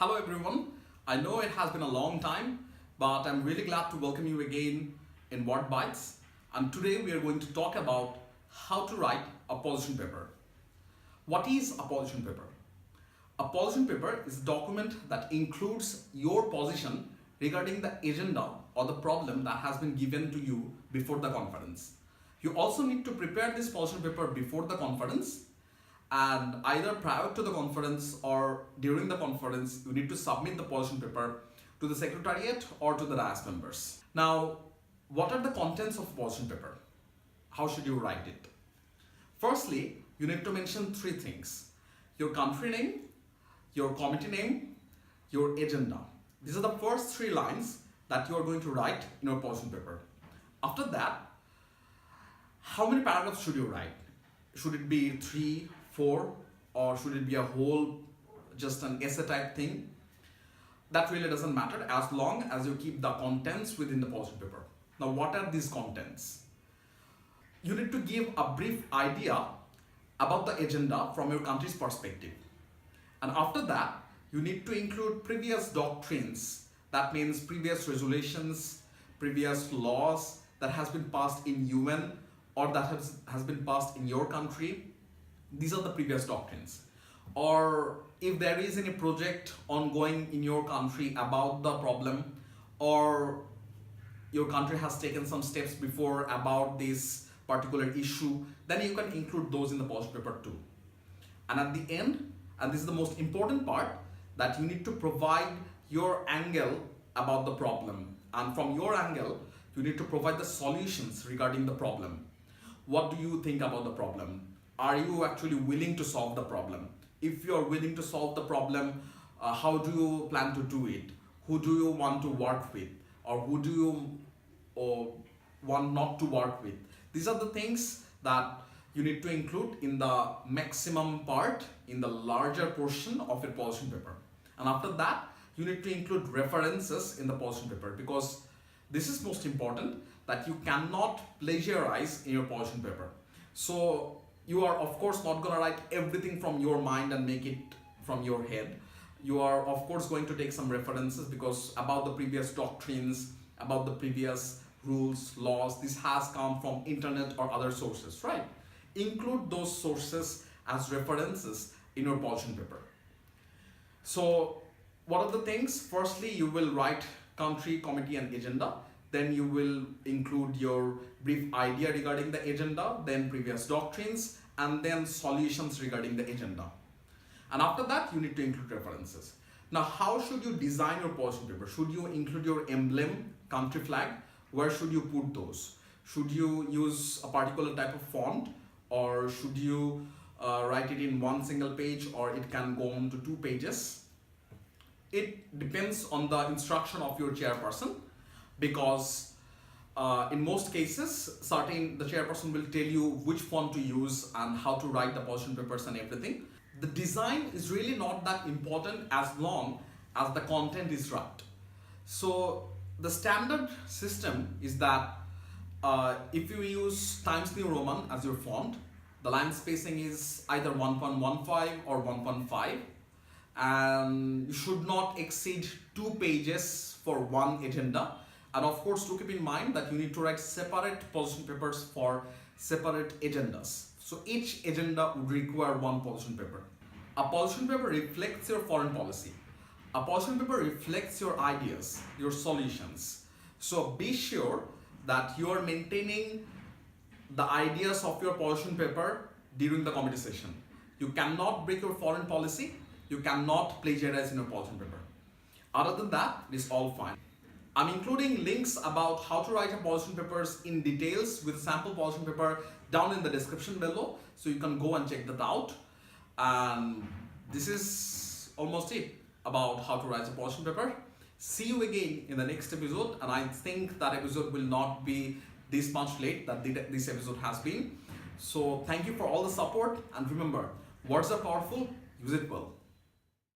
Hello everyone. I know it has been a long time, but I'm really glad to welcome you again in Word Bites. And today we are going to talk about how to write a position paper. What is a position paper? A position paper is a document that includes your position regarding the agenda or the problem that has been given to you before the conference. You also need to prepare this position paper before the conference, and either prior to the conference or during the conference, you need to submit the position paper to the secretariat or to the dais members. Now, what are the contents of position paper? How should you write it? Firstly, you need to mention three things: your country name, your committee name, your agenda. These are the first three lines that you are going to write in your position paper. After that, how many paragraphs should you write? Should it be 3, 4, or should it be a whole, just an essay type thing? That really doesn't matter as long as you keep the contents within the position paper. Now, what are these contents? You need to give a brief idea about the agenda from your country's perspective. And after that, you need to include previous doctrines. That means previous resolutions, previous laws that has been passed in UN or that has been passed in your country. These are the previous doctrines. Or if there is any project ongoing in your country about the problem, or your country has taken some steps before about this particular issue, then you can include those in the position paper too. And at the end, and this is the most important part, that you need to provide your angle about the problem. And from your angle, you need to provide the solutions regarding the problem. What do you think about the problem? Are you actually willing to solve the problem? If you are willing to solve the problem, how do you plan to do it? Who do you want to work with? Or who do you want not to work with? These are the things that you need to include in the maximum part, in the larger portion of your position paper. And after that, you need to include references in the position paper, because this is most important, that you cannot plagiarize in your position paper. So you are of course not going to write everything from your mind and make it from your head. You are of course going to take some references, because about the previous doctrines, about the previous rules, laws, this has come from internet or other sources, right? Include those sources as references in your position paper. So what are the things? Firstly, you will write country, committee and agenda. Then you will include your brief idea regarding the agenda, then previous doctrines, and then solutions regarding the agenda. And after that, you need to include references. Now, how should you design your position paper? Should you include your emblem, country flag? Where should you put those? Should you use a particular type of font, or should you write it in one single page, or it can go on to 2 pages? It depends on the instruction of your chairperson, because in most cases, the chairperson will tell you which font to use and how to write the position papers and everything. The design is really not that important as long as the content is right. So the standard system is that if you use Times New Roman as your font, the line spacing is either 1.15 or 1.5, and you should not exceed 2 pages for one agenda. And of course, to keep in mind that you need to write separate position papers for separate agendas. So each agenda would require one position paper. A position paper reflects your foreign policy. A position paper reflects your ideas, your solutions. So be sure that you are maintaining the ideas of your position paper during the committee session. You cannot break your foreign policy. You cannot plagiarize in your position paper. Other than that, it is all fine. I'm including links about how to write a position papers in details with sample position paper down in the description below, so you can go and check that out. And this is almost it about how to write a position paper. See you again in the next episode, and I think that episode will not be this much late that this episode has been. So thank you for all the support, and remember, words are powerful, use it well.